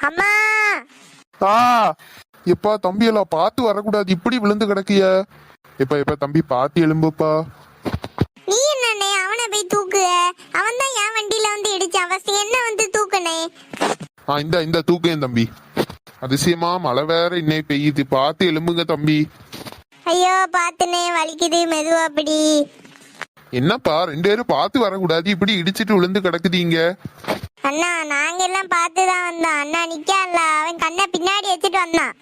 அம்மா. ஆ எப்பா தம்பி எல்லாம் பார்த்து வரக்கூடாது, இப்படி விழுந்து கிடக்கிய. எப்ப தம்பி பார்த்து எலும்புப்பா. நீ என்னண்ணே அவனை போய் தூக்குற? அவன் தான் என் வண்டியில வந்து இடிச்சு அவசியம் என்ன வந்து தூக்குனே. இந்த தூக்கேன் தம்பி. அதிசயமா மழை வேற இன்னைக்கு பெய்யுது, பார்த்து எலும்புங்க தம்பி. ஐயோ பாத்துனே, வலிக்குது, மெதுவா அப்படி. என்னப்பா 2 பேரும் பார்த்து வரக்கூடாது, இப்படி இடிச்சிட்டு விழுந்து கிடக்குதீங்க. அண்ணா நாங்க எல்லாம் பார்த்துதான் வந்தோம். அண்ணா நிக்கல, அவன் கண்ணை பின்னாடி வச்சுட்டு வந்தான்.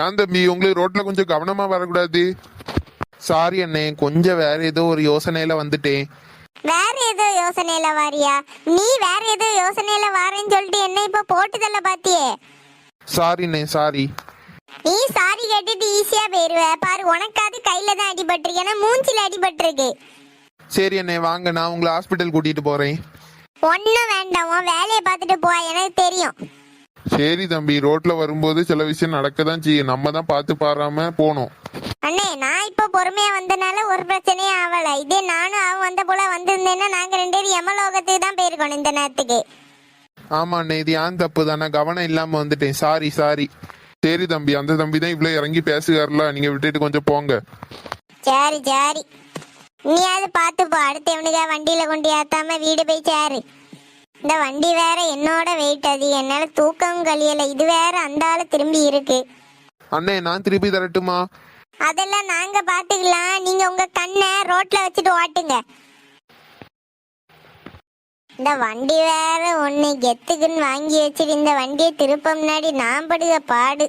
ஏன் தம்பி உங்களுக்கு ரோட்ல கொஞ்சம் கவனமா வரக்கூடாது? சாரி அண்ணே, கொஞ்சம் வேற ஏதோ ஒரு யோசனையில வந்துட்டேன். வேற ஏதோ யோசனையில வாரியா? நீ வேற ஏதோ யோசனையில வாரேன்னு சொல்லிட்டு என்ன இப்ப போட்டுதல்ல பாத்தியே. சாரிண்ணே சாரி. நீ சாரி கேட்டுட்டு ஈஸியா போயிருவ பாரு. உனக்காவது கையில தான் அடிபட்டிருக்கு, ஏன்னா மூஞ்சில அடிபட்டிருக்கு. சரி அண்ணே வாங்க, நான் உங்களை ஹாஸ்பிட்டல் கூட்டிட்டு போறேன். ஒன்னும் வேண்டாம், உன் வேலையை பார்த்துட்டு போ, எனக்கு தெரியும். சரி தம்பி, ரோட்ல வரும்போது சில விஷயம் நடக்கதான் செய்யும், நம்ம தான் பார்த்து பாராம போனோம். அண்ணே நான் இப்ப பொறுமையா வந்தனால ஒரு பிரச்சனையும் ஆகல. இதே நானும் அவன் வந்த போல வந்திருந்தேன்னா நாங்க 2 பேரும் யமலோகத்துக்கு தான் போயிருக்கணும் இந்த நேரத்துக்கு. ஆமா அண்ணே, இது ஏன் தப்பு தானே, கவனம் இல்லாம வந்துட்டேன், சாரி சாரி. சரி தம்பி, அந்த தம்பி தான் இவ்வளவு இறங்கி பேசுகாருல, நீங்க விட்டுட்டு கொஞ்சம் போங்க. சரி சரி, நீயாவது பார்த்து போ. அடுத்து எவனுக்கா வண்டியில கொண்டு ஏத்தாம வீடு போய் சேரு. இந்த வண்டி வேற என்னோட வெயிட் அதிகம், என்னால தூக்கவும் கழியல. இது வேற அந்த ஆளு திரும்பி இருக்கு. அண்ணே நான் திருப்பி தரட்டுமா? அதெல்லாம் நாங்க பாத்துக்கலாம், நீங்க உங்க கண்ணை ரோட்ல வச்சுட்டு ஓட்டுங்க. இந்த வண்டி வேற ஒண்ணு கெத்துக்குன்னு வாங்கி வச்சுட்டு இந்த வண்டியை திருப்ப முன்னாடி நான் படுக பாடு.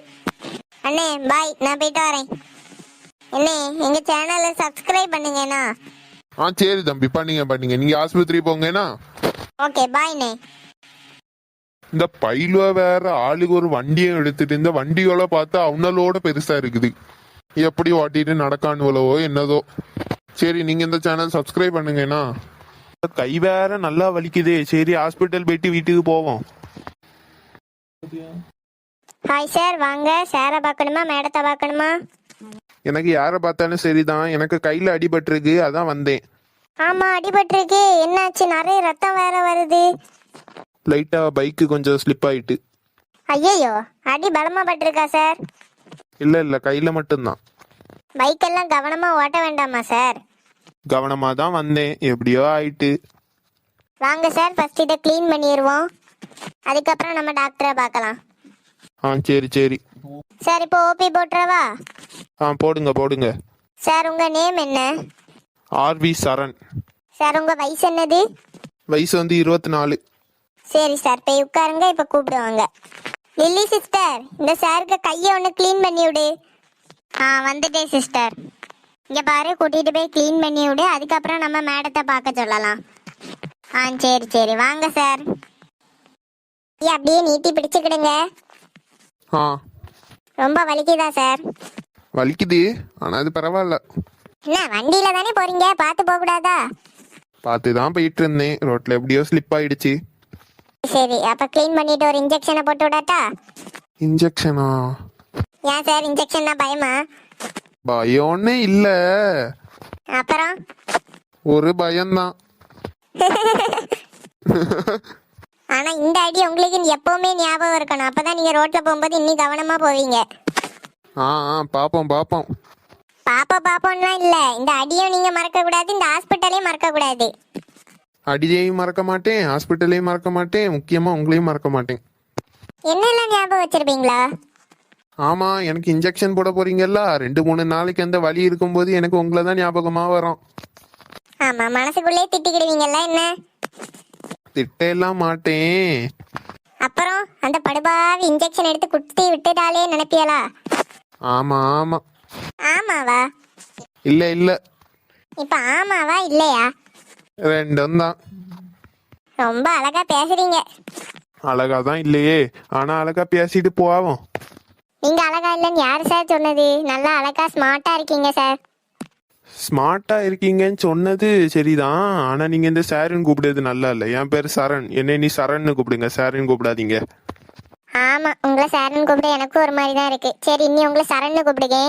அண்ணே பாய், நான் போயிட்டு வரேன். அண்ணே எங்க சேனலை சப்ஸ்கிரைப் பண்ணுங்கண்ணா. சரி தம்பி, பண்ணீங்க. நீங்க ஆஸ்பத்திரி போங்கண்ணா. ஓகே பாய்ண்ணே. இந்த பயிலுவ வேற ஆளுக்கு ஒரு வண்டியை எடுத்துட்டு, இந்த வண்டியோட பார்த்தா அவனலோட பெருசா இருக்குது, எப்படி ஓட்டிட்டு நடக்கானுவளவோ என்னதோ. சரி நீங்க இந்த சேனல் சப்ஸ்கிரைப் பண்ணுங்கண்ணா. கை வேற நல்லா வலிக்குது, சரி ஹாஸ்பிட்டல் போயிட்டு வீட்டுக்கு போவோம். ஹாய் சார், வாங்க. சாரை பார்க்கணுமா மேடத்தை பார்க்கணுமா? எனக்கு யாரை பார்த்தாலும் சரிதான், எனக்கு கையில அடிபட்டிருக்கு, அதான் வந்தேன். ஆமா அடிபட்டிருக்கு, என்னாச்சு? நிறைய ரத்தம் வேற வருது. லைட்டா பைக்கு கொஞ்சம் ஸ்லிப் ஆயிட்டு. ஐயோ, அடி பலமா பட்டிருக்கா சார்? இல்ல கையில மட்டும்தான். பைக் எல்லாம் கவனமா ஓட்ட வேண்டாமா சார்? கவனமா தான் வந்தேன், எப்படியோ ஆயிட்டு. வாங்க சார், ஃபர்ஸ்ட் இதை க்ளீன் பண்ணிடுவோம், அதுக்கப்புறம் நம்ம டாக்டரை பார்க்கலாம். சரி சார் இப்போ ஓபி போட்டுறவா? போடுங்க. சார் உங்க நேம் என்ன? ஆர்வி சரண். சார் உங்க வயசு என்னது? வயசு வந்து 24. சரி சார், போய் உட்காருங்க, இப்போ கூப்பிடுவாங்க. லில்லி சிஸ்டர், இந்த சாருக்கு கையை ஒன்று க்ளீன் பண்ணி விடு. வந்துட்டேன் சிஸ்டர். இங்கே பாரு, கூட்டிகிட்டு போய் க்ளீன் பண்ணி விடு, அதுக்கப்புறம் நம்ம மேடத்தை பார்க்க சொல்லலாம். சரி வாங்க சார். அப்படியே நீட்டி பிடிச்சுக்கிடுங்க. ரொம்ப வலிக்குதா சார்? வலிக்குது, ஆனா அது பரவாயில்ல. என்ன வண்டியில தானே போறீங்க, பார்த்து போக கூடாதா? பார்த்து தான் போயிட்டு இருந்தேன், ரோட்ல எப்படியோ ஸ்லிப் ஆயிடுச்சு. சரி, அப்ப க்ளீன் பண்ணிட்டு ஒரு இன்ஜெக்ஷனை போட்டு விடட்டா? இன்ஜெக்ஷனா? ஏன் சார் இன்ஜெக்ஷன்னா பயமா? பயம்னே இல்ல, அப்புறம் ஒரு பயம்தான். ஆனா இந்த அடி உங்களுக்கு எப்பவுமே ஞாபகம் இருக்கணும், அப்பதான் நீங்க ரோட்ல போகும்போது இன்னும் கவனமா போவீங்க. பாப்போம். பாப்போம்னா இல்ல, இந்த அடியும் நீங்க மறக்க கூடாது, இந்த ஹாஸ்பிட்டலையும் மறக்க கூடாது. அடியையும் மறக்க மாட்டேன், ஹாஸ்பிட்டலையும் மறக்க மாட்டேன், முக்கியமா உங்களையும் மறக்க மாட்டேன். என்னெல்லாம் ஞாபகம் வச்சிருப்பீங்களா? ஆமா, எனக்கு இன்ஜெக்ஷன் போட போறீங்கல்ல, 2-3 நாளைக்கு அந்த வலி இருக்கும்போது எனக்கு உங்களை தான் ஞாபகமா வரும். ஆமா, மனசுக்குள்ளே திட்டிக்கிடுவீங்கல்ல என்ன? திட்டையெல்லாம் மாட்டேன். அப்புறம் அந்த படுபாவி இன்ஜெக்ஷன் எடுத்து குத்தி விட்டுட்டாலே நினைப்பியலா? ஆமா. ஆமாவா? இல்ல. இப்ப ஆமாவா இல்லையா? ரெண்டும் தான். ரொம்ப அழகா பேசுறீங்க. அழகா தான் இல்லையே, ஆனா அழகா பேசிட்டு போவோம். நீங்க அழகா இல்லைன்னு யாரு சார் சொன்னது? நல்லா அழகா ஸ்மார்ட்டா இருக்கீங்க சார். ஸ்மார்ட்டா இருக்கீங்கன்னு சொன்னது சரிதான், ஆனா நீங்க இந்த சாருன்னு கூப்பிடுறது நல்லா இல்ல. என் பேரு சரண், என்ன நீ சரண்னு கூப்பிடுங்க, சாருன்னு கூப்பிடாதீங்க. ஆமா, உங்களை சரண்னு கூப்பிட எனக்கும் ஒரு மாதிரி தான் இருக்கு. சரி, இன்னி உங்களை சரண்னு கூப்பிடுங்க.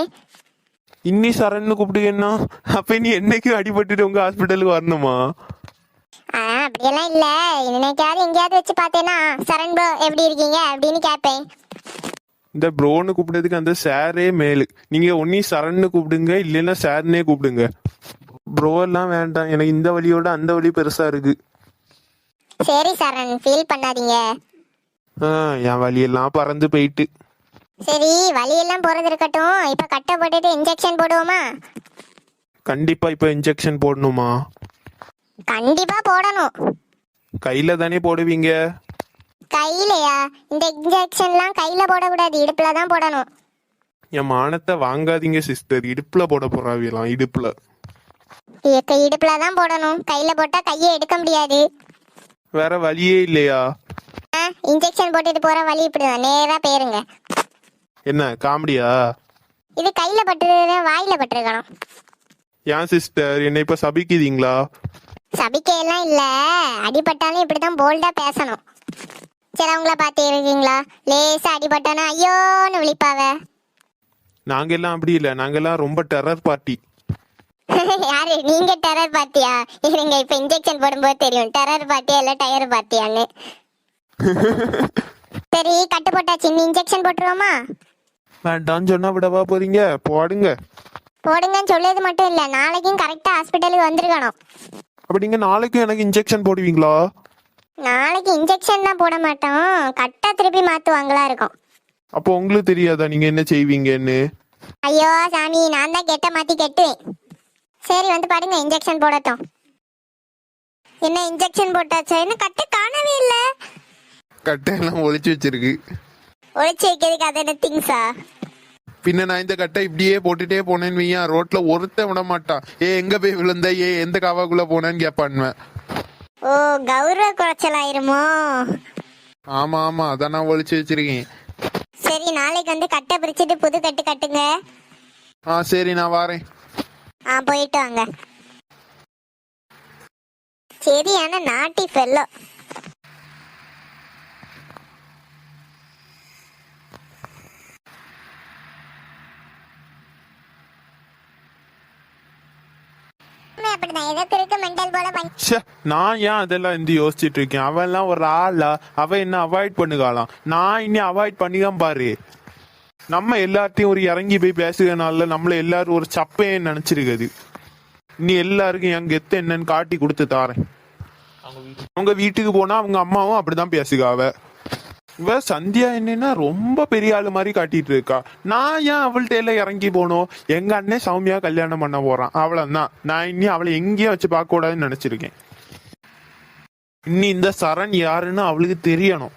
இன்னி சரண்னு கூப்பிடுங்கன்னா அப்ப நீ என்னைக்கும் அடிபட்டுட்டு உங்க ஹாஸ்பிட்டலுக்கு வரணுமா? அப்படியெல்லாம் இல்ல, இன்னைக்காவது எங்கேயாவது வச்சு பார்த்தேன்னா சரண் ப்ரோ எப்படி இருக்கீங்க அப்படின்னு கேட்பேன். இந்த ப்ரோன்னு கூப்பிடுறதுக்கு அந்த சாரே மேலு. நீங்க ஒன்னி சரண்னு கூப்பிடுங்க, இல்லைன்னா சார்னே கூப்பிடுங்க. ப்ரோ எல்லாம் வேண்டாம், எனக்கு இந்த வழியோட அந்த வழி பெருசா இருக்கு. சரி சரண், ஃபீல் பண்ணாதீங்க. என் வழியெல்லாம் பறந்து போயிட்டு. சரி, வலியெல்லாம் போறது இருக்கட்டும், இப்ப கட்டை போட்டுட்டு இன்ஜெக்ஷன் போடுவோமா? கண்டிப்பா இப்ப இன்ஜெக்ஷன் போடணுமா? கண்டிப்பா போடணும். கையில தானே போடுவீங்க? கையிலயா? இந்த இன்ஜெக்ஷன்லாம் கையில போடக்கூடாது, இடுப்புல தான் போடணும். என் மானத்தை வாங்காதீங்க சிஸ்டர். இடுப்புல போட போறாவியலாம், இடுப்புல. இடுப்புல தான் போடணும், கையில போட்டா கையை எடுக்க முடியாது. வேற வழியே இல்லையா? இன்ஜெக்ஷன் போட்டுட்டு போற வழி இப்படிதான், நேரா போயிருங்க. என்ன காமெடியா? இது கையில பட்டு வாயில பட்டிருக்கணும். ஏன் சிஸ்டர் என்ன இப்ப சபிக்குதீங்களா? சபிக்கையெல்லாம் இல்ல, அடிபட்டாலும் இப்படிதான் போல்டா பேசணும். சிலவங்கள பார்த்து இருக்கீங்களா, லேசா அடிபட்டானா ஐயோன்னு விழிப்பாவ. நாங்க எல்லாம் அப்படி இல்ல, நாங்கெல்லாம் ரொம்ப டெரர் பார்ட்டி. யாரு நீங்க? டெரர் பார்ட்டியா? இருங்க, இப்ப இன்ஜெக்ஷன் போடும்போது தெரியும் டெரர் பார்ட்டியா இல்ல டயர் பார்ட்டியான்னு. சரி, கட்டு போட்டாச்சு, நீ இன்ஜெக்ஷன் போட்டுருவோமா? வேண்டான்னு சொன்னா விடவா போறீங்க? போடுங்க. போடுங்கன்னு சொல்லியது மட்டும் இல்ல, நாளைக்கும் கரெக்டா ஹாஸ்பிட்டலுக்கு வந்திருக்கணும். அப்படிங்க நாளைக்கும் எனக்கு இன்ஜெக்ஷன் போடுவீங்களா? நாளைக்கு இன்ஜெக்ஷன் தான் போட மாட்டோம், கட்டா திருப்பி மாத்துவாங்களா இருக்கும். அப்போ உங்களுக்கு தெரியாதா நீங்க என்ன செய்வீங்கன்னு? ஐயோ சாமி, நான் தான் கெட்ட மாத்தி கெட்டுவேன். சரி வந்து பாருங்க, இன்ஜெக்ஷன் போடட்டும். என்ன இன்ஜெக்ஷன் போட்டாச்சா? என்ன கட்டை காணவே இல்ல. கட்டையெல்லாம் ஒளிச்சு வச்சிருக்கு. ஒளிச்சு வைக்கிறதுக்கு அது என்ன திங்ஸா? பின்ன நான் இந்த கட்டை இப்படியே போட்டுட்டே போனேன்னு வையா, ரோட்ல ஒருத்த விட மாட்டான். எங்க போய் விழுந்த, எந்த காவாக்குள்ள போனேன்னு கேட்பான்வேன். ஓ, கௌரவ குறைச்சல் ஆயிருமோ? ஆமா ஆமா, அதான் நான் ஒளிச்சு வச்சிருக்கேன். சரி, நாளைக்கு வந்து கட்டை பிரிச்சுட்டு புது கட்டு கட்டுங்க. சரி நான் வாரேன். போயிட்டு வாங்க. சரியான நாட்டி ஃபெல்லோ. அப்படிதான் ஏதோ கிறுக்கு மெண்டல் போல பண்ணி. ச்சே, நான் ஏன் அதெல்லாம் இருந்து யோசிச்சுட்டு இருக்கேன்? அவெல்லாம் ஒரு ஆளா? அவ என்ன அவாய்ட் பண்ணுகாலாம், நான் இன்னும் அவாய்ட் பண்ணிதான் பாரு. நம்ம எல்லார்ட்டையும் ஒரு இறங்கி போய் பேசுகிறனால நம்மள எல்லாரும் ஒரு சப்பைன்னு நினைச்சிருக்குது. நீ எல்லாருக்கும் என் கெத்து என்னன்னு காட்டி கொடுத்து தாரேன். அவங்க வீட்டுக்கு போனா அவங்க அம்மாவும் அப்படிதான் பேசுகாவ. இவ சந்தியா என்னன்னா ரொம்ப பெரிய ஆளு மாதிரி காட்டிட்டு இருக்கா. நான் ஏன் அவள்கிட்ட எல்லாம் இறங்கி போனோம்? எங்க அண்ணன் சௌமியா கல்யாணம் பண்ண போறான், அவ்வளவுதான். நான் இனி அவளை எங்கேயும் வச்சு பார்க்க கூடாதுன்னு நினைச்சிருக்கேன். இன்னி இந்த சரண் யாருன்னு அவளுக்கு தெரியணும்.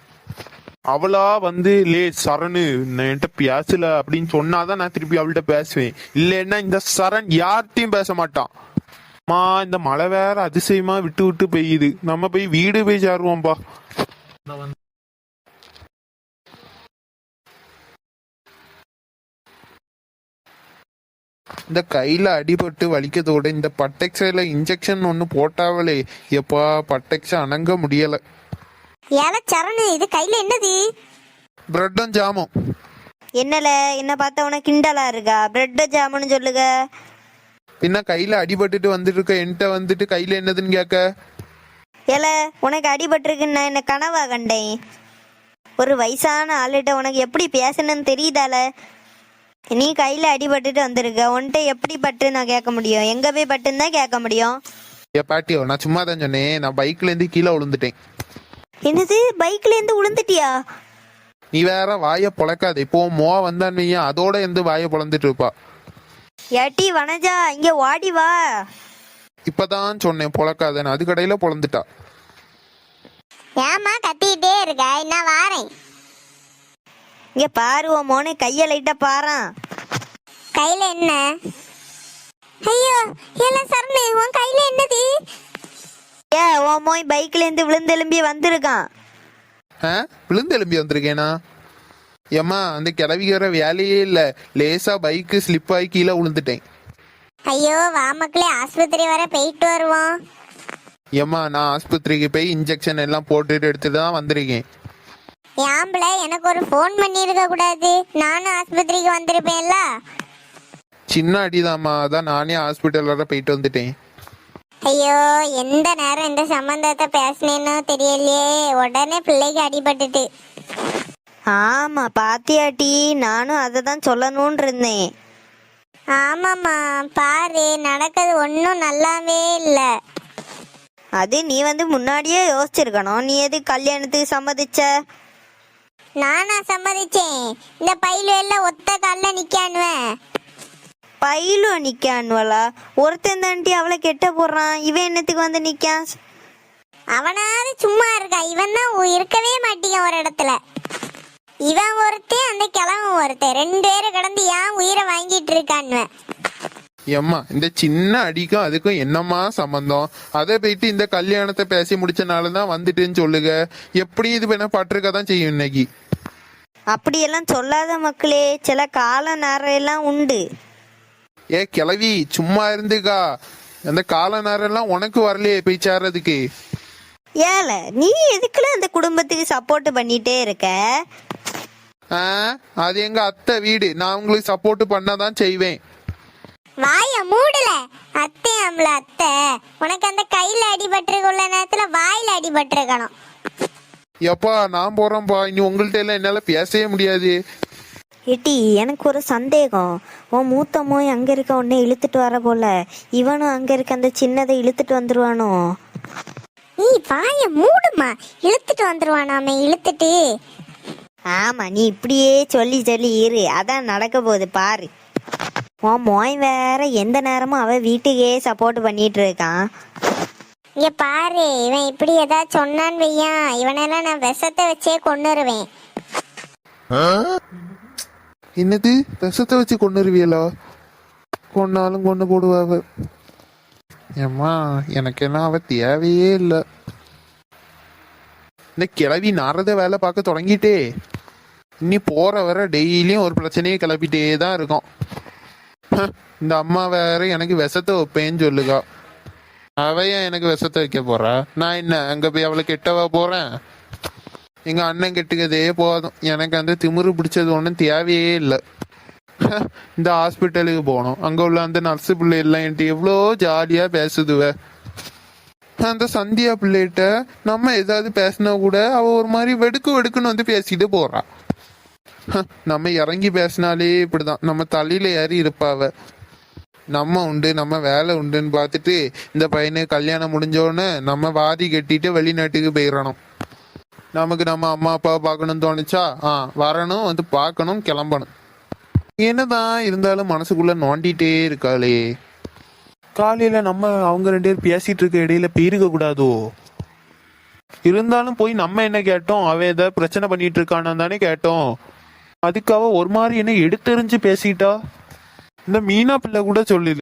அவளா வந்து லே சரணு என்கிட்ட பேசல அப்படின்னு சொன்னாதான் நான் திருப்பி அவள்கிட்ட பேசுவேன். இல்லைன்னா இந்த சரண் யார்கிட்டையும் பேச மாட்டான். இந்த மழை வேற அதிசயமா விட்டு விட்டு பெய்யுது. நம்ம போய் வீடு போய் சேருவோம்பா. இந்த கையில அடிபட்டு வலிக்கிறதோட இந்த பட்டெக்ஸைல இன்ஜெக்ஷன் ஒன்று போட்டாவளே, எப்பா பட்டெக்ஸ அணங்க முடியல. ஏல சரணு, இது கையில என்னது? பிரெட்டும் ஜாமும். என்னல என்ன பார்த்தா உனக்கு கிண்டலா இருக்கா? பிரெட் ஜாமுன்னு சொல்லுங்க. பின்ன கையில அடிபட்டுட்டு வந்துட்டு இருக்க என்கிட்ட வந்துட்டு கையில என்னதுன்னு கேட்க. ஏல உனக்கு அடிபட்டிருக்குன்னு நான் என்ன கனவா கண்டேன்? ஒரு வயசான ஆளுகிட்ட உனக்கு எப்படி பேசணும்னு தெரியுதால? நீ கையில அடிபட்டுட்டு வந்திருக்க, உன்கிட்ட எப்படி பட்டு நான் கேட்க முடியும்? எங்க போய் பட்டுன்னு தான் கேட்க முடியும். பாட்டியோ, நான் சும்மா தான் சொன்னேன். நான் பைக்ல இருந்து கீழே விழுந்துட்டேன். என்னது, பைக்ல இருந்து விழுந்துட்டியா? நீ வேற வாயை பொழக்காத. இப்போ மோ வந்தான்னு அதோட இருந்து வாயை பொழந்துட்டு இருப்பா. ஏட்டி வனஜா, இங்க ஓடி வா. இப்பதான் சொன்னேன் பொழக்காதன்னு, அது கடையில பொழந்துட்டா. ஏமா கத்திட்டே இருக்க? என்ன வாரேன். இங்க பாருவோம் மோனே, கைய லைட்டா பாறான். கையில என்ன? ஐயோ ஏல சரணு, உன் கையில என்னது? உன் மோய் பைக்ல இருந்து விழுந்தெலும்பி வந்திருக்கான். விழுந்து எலும்பி வந்திருக்கேனா? ஏம்மா, அந்த கிளவிக்கிற வேலையே இல்லை. லேசா பைக்கு ஸ்லிப் ஆகி கீழே விழுந்துட்டேன். ஐயோ வா மக்களே, ஆஸ்பத்திரி வர போயிட்டு வருவோம். ஏம்மா, நான் ஆஸ்பத்திரிக்கு போய் இன்ஜெக்ஷன் எல்லாம் போட்டுட்டு எடுத்துட்டு தான் வந்திருக்கேன். ஏம்பல எனக்கு ஒரு ஃபோன் பண்ணியிருக்க கூடாது? நானும் ஆஸ்பத்திரிக்கு வந்திருப்பேன்ல. சின்ன அடிதாம்மா, அதான் நானே ஹாஸ்பிட்டல் வர போயிட்டு வந்துட்டேன். ஐயோ எந்த நேரம் இந்த சம்பந்தத்தை பேசினேன்னோ தெரியலையே, உடனே பிள்ளைக்கு அடிபட்டுட்டு. ஆமா பாத்தியாட்டி, நானும் அதை தான் சொல்லணும்னு இருந்தேன். ஆமாம்மா, பாரு நடக்கிறது ஒன்றும் நல்லாவே இல்லை. அது நீ முன்னாடியே யோசிச்சிருக்கணும். நீ எது கல்யாணத்துக்கு சம்மதிச்ச? நானா சம்மதிச்சேன்? இந்த பையில எல்லாம் ஒத்த காலில் நிற்கானுவேன். பையிலும் நிக்கான்வலா? ஒருத்தன் தாண்டி அவளை கெட்ட போடுறான், இவன் என்னத்துக்கு நிக்கான்? அவனாவது சும்மா இருக்கா, இவன் தான் இருக்கவே மாட்டீங்க ஒரு இடத்துல. இவன் ஒருத்தன், அந்த கிழவன் ஒருத்தன், 2 பேரும் கடந்து ஏன் உயிரை வாங்கிட்டு இருக்கான்வன். ஏம்மா இந்த சின்ன அடிக்கும் அதுக்கும் என்னம்மா சம்பந்தம்? அதை போயிட்டு இந்த கல்யாணத்தை பேசி முடிச்சனால தான் வந்துட்டுன்னு சொல்லுங்க. எப்படி இது வேணா பட்டிருக்க தான் செய்யும் இன்னைக்கு. அப்படியெல்லாம் சொல்லாத மக்களே, சில கால நேரம் எல்லாம் உண்டு. ஏ கிளவி சும்மா இருந்துக்கா, அந்த கால நேரம் எல்லாம் உனக்கு வரலையே போய் சேர்றதுக்கு. ஏல நீ எதுக்குல அந்த குடும்பத்துக்கு சப்போர்ட் பண்ணிட்டே இருக்க? அது எங்க அத்தை வீடு, நான் உங்களுக்கு சப்போர்ட் பண்ணாதான் செய்வேன். வாய மூடல. அத்தை அம்ல அத்தை, உனக்கு அந்த கையில அடிபட்டிருக்குள்ள நேரத்துல வாயில அடிபட்டிருக்கணும். எப்பா நான் போறேன்ப்பா, இனி உங்கள்ட்ட எல்லாம் என்னால பேசவே முடியாது. ஏட்டி எனக்கு ஒரு சந்தேகம். உன் மூத்த மோய் அங்க இருக்க உன்னை இழுத்துட்டு வர போல, இவனும் அங்க இருக்க அந்த சின்னதை இழுத்துட்டு வந்துருவானோ? நீ வாய மூடுமா, இழுத்துட்டு வந்துருவானாமே இழுத்துட்டு. ஆமா, நீ இப்படியே சொல்லி சொல்லி இரு, அதான் நடக்க போகுது பாரு. உன் மோய் வேற எந்த நேரமும் அவ வீட்டுக்கே சப்போர்ட் பண்ணிட்டு இருக்கான். இங்க பாரு, இவன் இப்படி ஏதாவது சொன்னான்னு வையா, இவனெல்லாம் நான் விஷத்தை வச்சே கொன்னுருவேன். என்னது விஷத்தை வச்சு கொண்டுருவியலா? கொன்னாலும் கொண்டு போடுவாவ. ஏம்மா எனக்கெல்லாம் அவ தேவையே இல்லை. இந்த கிளவி நாரத வேலை பார்க்க தொடங்கிட்டே, இனி போற வர டெய்லியும் ஒரு பிரச்சனையை கிளப்பிட்டே தான் இருக்கும். இந்த அம்மா வேற எனக்கு விஷத்தை வைப்பேன்னு சொல்லுகா. அவைய எனக்கு விஷத்தை வைக்க போறா? நான் என்ன அங்க போய் அவளை கெட்டவா போறேன்? எங்க அண்ணன் கெட்டுக்கதே போதும், எனக்கு அந்த திமிரு பிடிச்சது ஒன்றும் தேவையே இல்லை. இந்த ஹாஸ்பிட்டலுக்கு போனோம், அங்க உள்ள அந்த நர்ஸு பிள்ளை எல்லாம் என்கிட்ட எவ்வளோ ஜாலியா பேசுதுவ. அந்த சந்தியா பிள்ளைகிட்ட நம்ம ஏதாவது பேசினா கூட அவ ஒரு மாதிரி வெடுக்குன்னு பேசிட்டு போறா. நம்ம இறங்கி பேசினாலே இப்படிதான், நம்ம தலையில ஏறி இருப்பாவ. நம்ம உண்டு நம்ம வேலை உண்டுன்னு பார்த்துட்டு இந்த பையனு கல்யாணம் முடிஞ்சோன்னு நம்ம வாதி கட்டிட்டு வெளிநாட்டுக்கு போயிடணும். நமக்கு நம்ம அம்மா அப்பா பார்க்கணும்னு தோணுச்சா வரணும், பார்க்கணும், கிளம்பணும். என்னதான் இருந்தாலும் மனசுக்குள்ள நோண்டிட்டே இருக்காளே. காலையில நம்ம அவங்க 2 பேர் பேசிட்டு இருக்க இடையில போயிருக்க கூடாதோ? இருந்தாலும் போய் நம்ம என்ன கேட்டோம்? அவ ஏதாவது பிரச்சனை பண்ணிட்டு இருக்கான்னு தானே கேட்டோம். அதுக்கு அவ ஒரு மாதிரி என்ன எடுத்தெறிஞ்சு பேசிட்டா. இந்த மீனா பிள்ளை கூட சொல்லு,